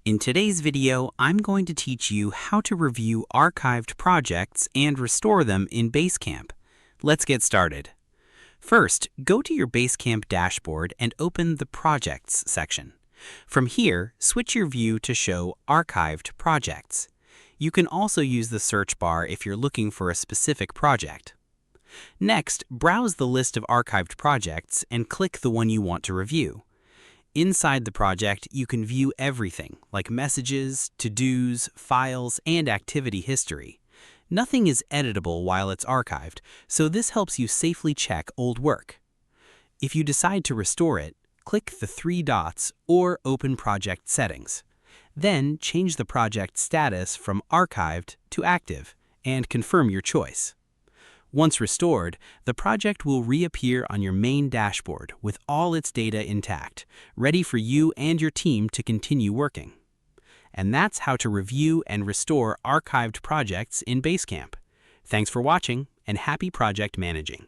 In today's video, I'm going to teach you how to review archived projects and restore them in Basecamp. Let's get started. First, go to your Basecamp dashboard and open the Projects section. From here, switch your view to show Archived Projects. You can also use the search bar if you're looking for a specific project. Next, browse the list of archived projects and click the one you want to review. Inside the project, you can view everything, like messages, to-dos, files, and activity history. Nothing is editable while it's archived, so this helps you safely check old work. If you decide to restore it, click the three dots or Open Project Settings. Then change the project status from Archived to Active and confirm your choice. Once restored, the project will reappear on your main dashboard with all its data intact, ready for you and your team to continue working. And that's how to review and restore archived projects in Basecamp. Thanks for watching, and happy project managing.